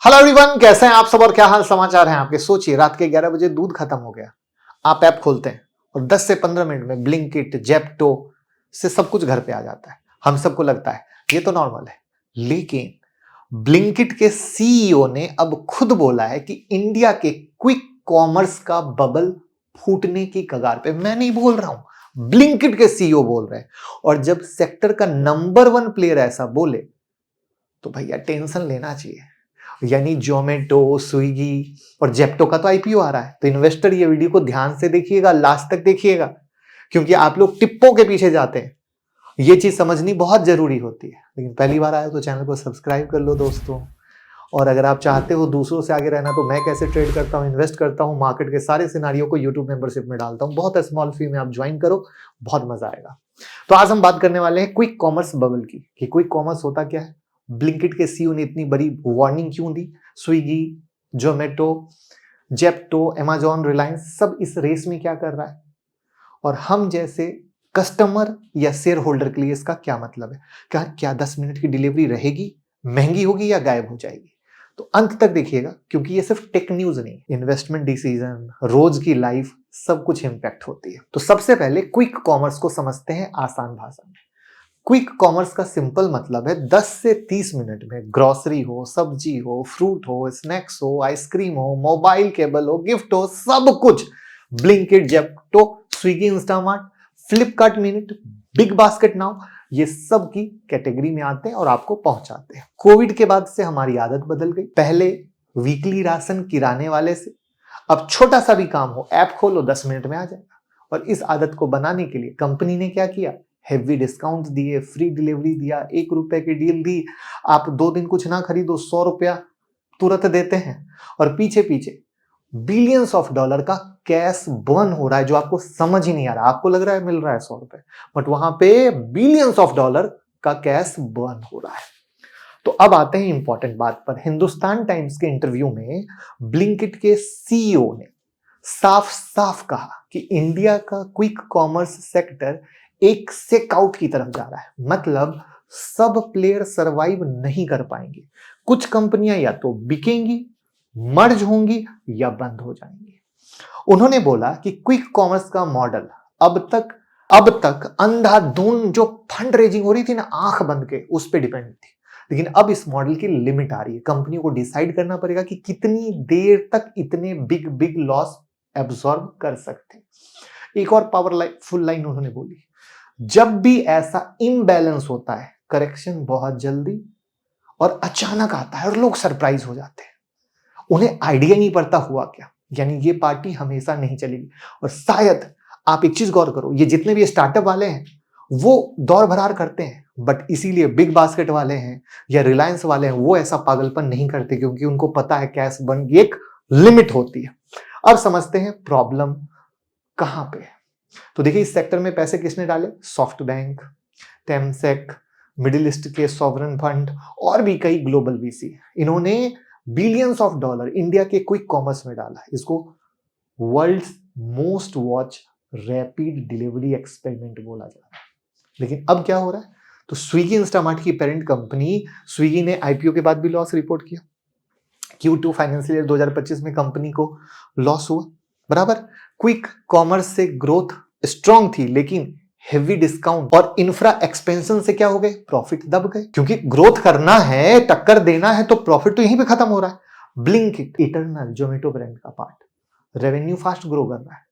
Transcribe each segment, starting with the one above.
Hello everyone, कैसे हैं आप सब और क्या हाल समाचार हैं आपके। सोचिए रात के 11 बजे दूध खत्म हो गया, आप ऐप खोलते हैं और 10 से 15 मिनट में ब्लिंकिट जेप्टो से सब कुछ घर पे आ जाता है। हम सबको लगता है ये तो नॉर्मल है, लेकिन ब्लिंकिट के सीईओ ने अब खुद बोला है कि इंडिया के क्विक कॉमर्स का बबल फूटने की कगार पे। मैं नहीं बोल रहा हूं, ब्लिंकिट के सीईओ बोल रहे हैं। और जब सेक्टर का नंबर 1 प्लेयर ऐसा बोले तो भैया टेंशन लेना चाहिए। यानी जोमेटो, स्विगी और जेप्टो का तो आईपीओ आ रहा है, तो इन्वेस्टर ये वीडियो को ध्यान से देखिएगा, लास्ट तक देखिएगा, क्योंकि आप लोग टिप्पों के पीछे जाते हैं। ये चीज समझनी बहुत जरूरी होती है। लेकिन पहली बार आए तो चैनल को सब्सक्राइब कर लो दोस्तों। और अगर आप चाहते हो दूसरों से आगे रहना, तो मैं कैसे ट्रेड करता हूँ, इन्वेस्ट करता हूँ, मार्केट के सारे सिनारियों को यूट्यूब मेंबरशिप में डालता हूँ। बहुत स्मॉल फी में आप ज्वाइन करो, बहुत मजा आएगा। तो आज हम बात करने वाले हैं क्विक कॉमर्स बबल की, कि क्विक कॉमर्स होता क्या है, ब्लिंकिट के सीईओ ने इतनी बड़ी वार्निंग क्यों दी, Swiggy, Zomato, Zepto, Amazon, Reliance सब इस रेस में क्या कर रहा है, और हम जैसे कस्टमर या शेयर होल्डर के लिए इसका क्या मतलब है। क्या 10 मिनट की डिलीवरी रहेगी, महंगी होगी या गायब हो जाएगी। तो अंत तक देखिएगा, क्योंकि ये सिर्फ टेक न्यूज नहीं, इन्वेस्टमेंट डिसीजन, रोज की लाइफ, सब कुछ इंपैक्ट होती है। तो सबसे पहले क्विक कॉमर्स को समझते हैं आसान भाषा में। क्विक कॉमर्स का सिंपल मतलब है 10 से 30 मिनट में ग्रोसरी हो, सब्जी हो, फ्रूट हो, स्नैक्स हो, आइसक्रीम हो, मोबाइल केबल हो, गिफ्ट हो, सब कुछ Blinkit, Zepto, Swiggy, Instamart, Flipkart minute, big basket now, ये सब की कैटेगरी में आते हैं और आपको पहुंचाते हैं। कोविड के बाद से हमारी आदत बदल गई। पहले वीकली राशन किराने वाले से, अब छोटा सा भी काम हो, ऐप खोलो 10 मिनट में आ जाएगा। और इस आदत को बनाने के लिए कंपनी ने क्या किया, हेवी डिस्काउंट दिए, फ्री डिलीवरी दिया, 1 रुपए की डील दी, आप 2 दिन कुछ ना खरीदो 100 रुपया तुरंत देते हैं। और पीछे पीछे बिलियंस ऑफ डॉलर का कैश बर्न हो रहा है, जो आपको समझ ही नहीं आ रहा। आपको लग रहा है मिल रहा है 100 रुपए, बट वहां पे बिलियंस ऑफ डॉलर का कैश बर्न हो रहा है। तो अब आते हैं इंपॉर्टेंट बात पर। हिंदुस्तान टाइम्स के इंटरव्यू में ब्लिंकिट के सीईओ ने साफ साफ कहा कि इंडिया का क्विक कॉमर्स सेक्टर एक सेकआउट की तरफ जा रहा है। मतलब सब प्लेयर सरवाइव नहीं कर पाएंगे, कुछ कंपनियां या तो बिकेंगी, मर्ज होंगी या बंद हो जाएंगी। उन्होंने बोला कि क्विक कॉमर्स का मॉडल अब तक अंधाधुंध जो फंड रेजिंग हो रही थी ना, आंख बंद के, उस पर डिपेंड थी। लेकिन अब इस मॉडल की लिमिट आ रही है। कंपनी को डिसाइड करना पड़ेगा कि कितनी देर तक इतने बिग बिग लॉस एब्सॉर्ब कर सकते हैं। एक और पावरफुल लाइन उन्होंने बोली, जब भी ऐसा इम्बैलेंस होता है, करेक्शन बहुत जल्दी और अचानक आता है और लोग सरप्राइज हो जाते हैं। उन्हें आइडिया नहीं पड़ता हुआ क्या। यानी ये पार्टी हमेशा नहीं चलेगी। और शायद आप एक चीज गौर करो, ये जितने भी स्टार्टअप वाले हैं वो दौड़ भरार करते हैं, बट इसीलिए बिग बास्केट वाले हैं या रिलायंस वाले हैं वो ऐसा पागलपन नहीं करते, क्योंकि उनको पता है कैश बर्न की एक लिमिट होती है। अब समझते हैं प्रॉब्लम कहां पे है। तो देखिए, इस सेक्टर में पैसे किसने डाले, SoftBank, Temasek, Middle East के सॉवरन फंड और भी कई ग्लोबल वीसी। इन्होंने बिलियंस ऑफ डॉलर इंडिया के क्विक कॉमर्स में डाला। इसको world's most watch rapid delivery experiment बोला जा रहा है। लेकिन अब क्या हो रहा है, तो स्विगी इंस्टामार्ट की पेरेंट कंपनी स्विगी ने आईपीओ के बाद भी लॉस रिपोर्ट किया। Q2 फाइनेंशियल ईयर 2025 में कंपनी को लॉस हुआ। बराबर, क्विक कॉमर्स से ग्रोथ स्ट्रांग थी, लेकिन हेवी डिस्काउंट और इंफ्रा एक्सपेंशन से क्या हो गए, प्रॉफिट दब गए। क्योंकि ग्रोथ करना है, टक्कर देना है, तो प्रॉफिट तो यहीं पे खत्म हो रहा है। ब्लिंकिट, इटरनल, जोमेटो ब्रांड का पार्ट, रेवेन्यू फास्ट ग्रो कर रहा है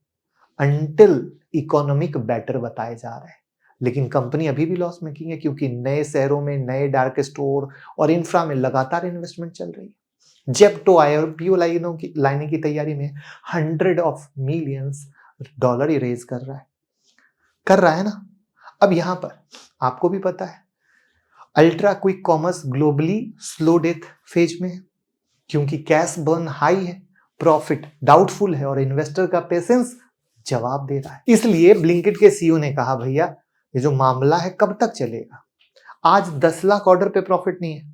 अंटिल इकोनॉमिक बेटर बताए जा रहे हैं। लेकिन कंपनी अभी भी लॉस मेकिंग है, क्योंकि नए शहरों में नए डार्क स्टोर और इंफ्रा में लगातार इन्वेस्टमेंट चल रही है। जेप्टो आईपीओ लाने की तैयारी में $100 of millions रेज कर रहा है ना। अब यहां पर आपको भी पता है, ultra quick commerce globally slow death phase में है, क्योंकि कैश बर्न हाई है, प्रॉफिट डाउटफुल है और इन्वेस्टर का पेशेंस जवाब दे रहा है। इसलिए ब्लिंकिट के सीईओ ने कहा, भैया ये जो मामला है कब तक चलेगा। आज 10 लाख ऑर्डर पे प्रॉफिट नहीं है,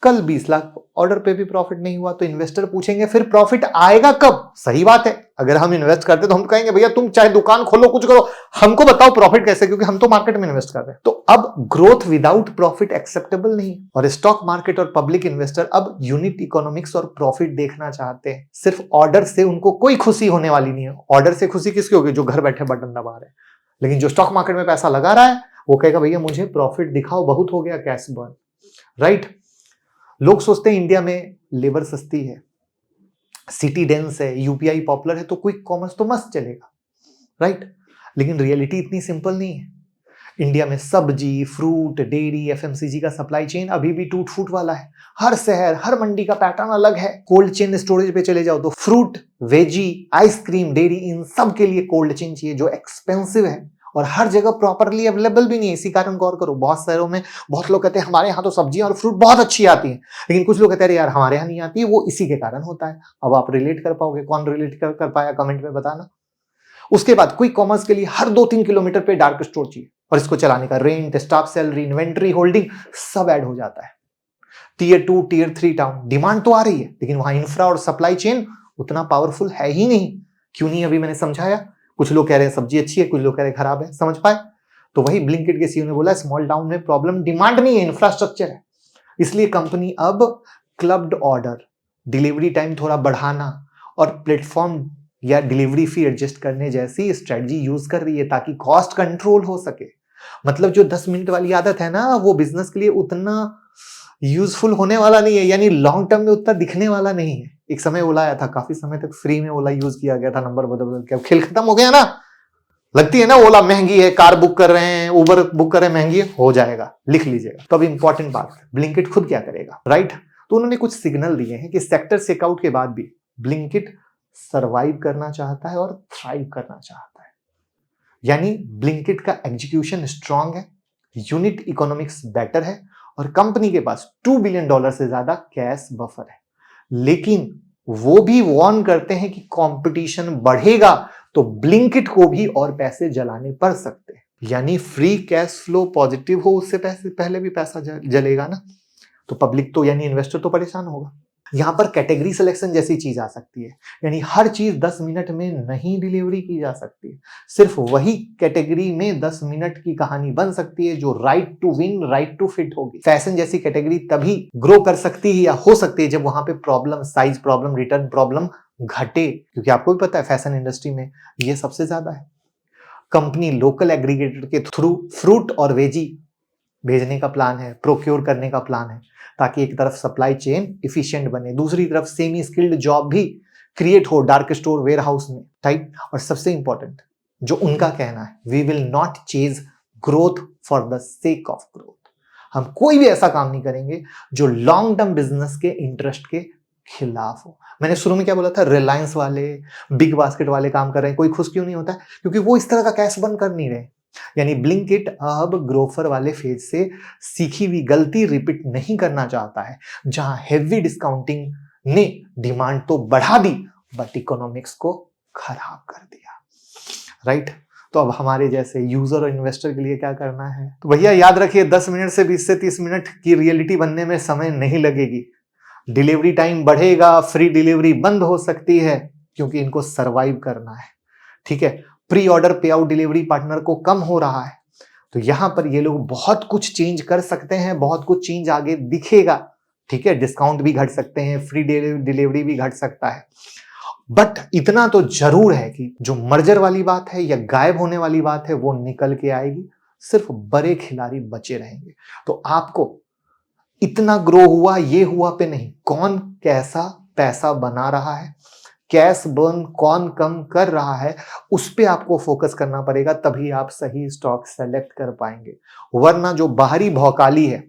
कल 20 लाख ऑर्डर पे भी प्रॉफिट नहीं हुआ, तो इन्वेस्टर पूछेंगे फिर प्रॉफिट आएगा कब। सही बात है, अगर हम इन्वेस्ट करते तो हम कहेंगे भैया तुम चाहे दुकान खोलो कुछ करो, हमको बताओ प्रॉफिट कैसे, क्योंकि हम तो मार्केट में इन्वेस्ट कर रहे हैं। तो अब ग्रोथ विदाउट प्रॉफिट एक्सेप्टेबल नहीं, और स्टॉक मार्केट और पब्लिक इन्वेस्टर अब यूनिट इकोनॉमिक्स और प्रॉफिट देखना चाहते हैं। सिर्फ ऑर्डर से उनको कोई खुशी होने वाली नहीं है। ऑर्डर से खुशी किसकी होगी? जो घर बैठे बटन दबा रहे हैं। लेकिन जो स्टॉक मार्केट में पैसा लगा रहा है वो कहेगा भैया मुझे प्रॉफिट दिखाओ, बहुत हो गया कैश बर्न, राइट। लोग सोचते हैं इंडिया में लेबर सस्ती है, सिटी डेंस है, यूपीआई पॉपुलर है, तो क्विक कॉमर्स तो मस्त चलेगा, राइट। लेकिन रियलिटी इतनी सिंपल नहीं है। इंडिया में सब्जी, फ्रूट, डेयरी, एफएमसीजी का सप्लाई चेन अभी भी टूट फूट वाला है। हर शहर, हर मंडी का पैटर्न अलग है। कोल्ड चेन स्टोरेज पे चले जाओ तो फ्रूट, वेजी, आइसक्रीम, डेयरी, इन सब के लिए कोल्ड चेन चाहिए जो एक्सपेंसिव है और हर जगह प्रॉपरली अवेलेबल भी नहीं है। इसी कारण गौर करो, बहुत शहरों में बहुत लोग कहते हैं हमारे यहाँ तो सब्जियां और फ्रूट बहुत अच्छी आती हैं, लेकिन कुछ लोग कहते हैं यार हमारे यहाँ नहीं आती है, वो इसी के कारण होता है। अब आप रिलेट कर पाओगे? कौन रिलेट कर पाया कमेंट में बताना। उसके बाद क्विक कॉमर्स के लिए हर 2-3 किलोमीटर पे डार्क स्टोर चाहिए, और इसको चलाने का rent, staff salary, inventory holding सब ऐड हो जाता है। टियर 2, टियर 3 टाउन, डिमांड तो आ रही है लेकिन वहां इंफ्रा और सप्लाई चेन उतना पावरफुल है ही नहीं। क्यों नहीं? अभी मैंने समझाया। कुछ लोग कह रहे हैं सब्जी अच्छी है, कुछ लोग कह रहे हैं खराब है, समझ पाए? तो वही ब्लिंकिट के सीईओ ने बोला स्मॉल टाउन में प्रॉब्लम डिमांड नहीं है, इंफ्रास्ट्रक्चर है। इसलिए कंपनी अब क्लब्ड ऑर्डर, डिलीवरी टाइम थोड़ा बढ़ाना और प्लेटफॉर्म या डिलीवरी फी एडजस्ट करने जैसी स्ट्रेटजी यूज कर रही है ताकि कॉस्ट कंट्रोल हो सके। मतलब जो 10 मिनट वाली आदत है ना, वो बिजनेस के लिए उतना यूजफुल होने वाला नहीं है, यानी लॉन्ग टर्म में उतना दिखने वाला नहीं है। एक समय ओला आया था, काफी समय तक फ्री में ओला यूज किया गया था, नंबर बदल बदल के। अब खेल खत्म हो गया ना। लगती है ना ओला महंगी है, कार बुक कर रहे हैं, उबर बुक कर रहे हैं, महंगी है, हो जाएगा, लिख लीजिएगा। तो अब इंपॉर्टेंट बात, ब्लिंकिट खुद क्या करेगा, राइट। तो उन्होंने कुछ सिग्नल दिए हैं कि सेक्टर चेकआउट के बाद भी ब्लिंकिट सरवाइव करना चाहता है और थ्राइव करना चाहता है। यानी ब्लिंकिट का एग्जीक्यूशन स्ट्रांग है, यूनिट इकोनॉमिक्स बेटर है और कंपनी के पास $2 बिलियन से ज्यादा कैश बफर है। लेकिन वो भी वार्न करते हैं कि कंपटीशन बढ़ेगा तो ब्लिंकिट को भी और पैसे जलाने पड़ सकते हैं। यानी फ्री कैश फ्लो पॉजिटिव हो, उससे पहले भी पैसा जलेगा ना, तो पब्लिक तो यानी इन्वेस्टर तो परेशान होगा। यहां पर कैटेगरी सिलेक्शन जैसी चीज आ सकती है, यानी हर चीज 10 मिनट में नहीं डिलीवरी की जा सकती। सिर्फ वही कैटेगरी में 10 मिनट की कहानी बन सकती है जो right to win, right to fit होगी। फैशन जैसी कैटेगरी तभी ग्रो कर सकती है या हो सकती है जब वहां पे problem, size problem, return problem घटे, क्योंकि आपको भी पता है फैशन इंडस्ट्री में ये सबसे ज्यादा है। कंपनी लोकल एग्रीगेटर के थ्रू फ्रूट और वेजी भेजने का प्लान है, प्रोक्योर करने का प्लान है, ताकि एक तरफ सप्लाई चेन इफिशिएंट बने, दूसरी तरफ सेमी स्किल्ड जॉब भी क्रिएट हो डार्क स्टोर वेयर हाउस में, राइट। और सबसे इंपॉर्टेंट जो उनका कहना है, we will not chase growth for the sake of growth. हम कोई भी ऐसा काम नहीं करेंगे जो लॉन्ग टर्म बिजनेस के इंटरेस्ट के खिलाफ हो। मैंने शुरू में क्या बोला था, रिलायंस वाले, बिग बास्केट वाले काम कर रहे हैं, कोई खुश क्यों नहीं होता है? क्योंकि वो इस तरह का कैश बर्न कर नहीं रहे। यानी ब्लिंकिट अब ग्रोफर वाले फेज से सीखी हुई गलती रिपीट नहीं करना चाहता है, जहां हेवी डिस्काउंटिंग ने डिमांड तो बढ़ा दी बट इकोनॉमिक्स को खराब कर दिया, राइट। तो अब हमारे जैसे यूजर और इन्वेस्टर के लिए क्या करना है? तो भैया याद रखिए 10 मिनट से 20 से 30 मिनट की रियलिटी बनने में समय नहीं लगेगी। डिलीवरी टाइम बढ़ेगा, फ्री डिलीवरी बंद हो सकती है, क्योंकि इनको सरवाइव करना है, ठीक है। प्री ऑर्डर पे आउट डिलीवरी पार्टनर को कम हो रहा है, तो यहां पर ये लोग बहुत कुछ चेंज कर सकते हैं, बहुत कुछ चेंज आगे दिखेगा, ठीक है। डिस्काउंट भी घट सकते हैं, फ्री डिलीवरी भी घट सकता है, बट इतना तो जरूर है कि जो मर्जर वाली बात है या गायब होने वाली बात है वो निकल के आएगी। सिर्फ बड़े खिलाड़ी बचे रहेंगे। तो आपको इतना ग्रो हुआ, ये हुआ पे नहीं, कौन कैसा पैसा बना रहा है, कैश बर्न कौन कम कर रहा है, उस पे आपको फोकस करना पड़ेगा, तभी आप सही स्टॉक सेलेक्ट कर पाएंगे। वरना जो बाहरी भौकाली है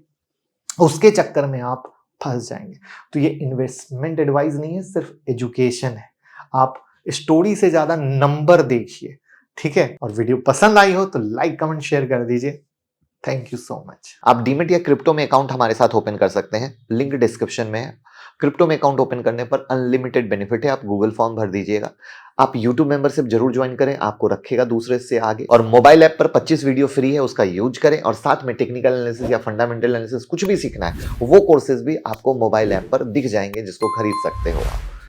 उसके चक्कर में आप फंस जाएंगे। तो ये इन्वेस्टमेंट एडवाइस नहीं है, सिर्फ एजुकेशन है। आप स्टोरी से ज्यादा नंबर देखिए, ठीक है। और वीडियो पसंद आई हो तो लाइक, कमेंट, शेयर कर दीजिए। Thank you so much. आप डीमेट या क्रिप्टो में अकाउंट हमारे साथ ओपन कर सकते हैं, लिंक डिस्क्रिप्शन में है। क्रिप्टो में अकाउंट ओपन करने पर अनलिमिटेड बेनिफिट है, आप गूगल फॉर्म भर दीजिएगा। आप यूट्यूब मेंबरशिप जरूर ज्वाइन करें, आपको रखेगा दूसरे से आगे। और मोबाइल ऐप पर 25 वीडियो फ्री है, उसका यूज करें। और साथ में टेक्निकल एनालिसिस या फंडामेंटल एनालिसिस कुछ भी सीखना है, वो कोर्सेज भी आपको मोबाइल ऐप पर दिख जाएंगे, जिसको खरीद सकते हो आप।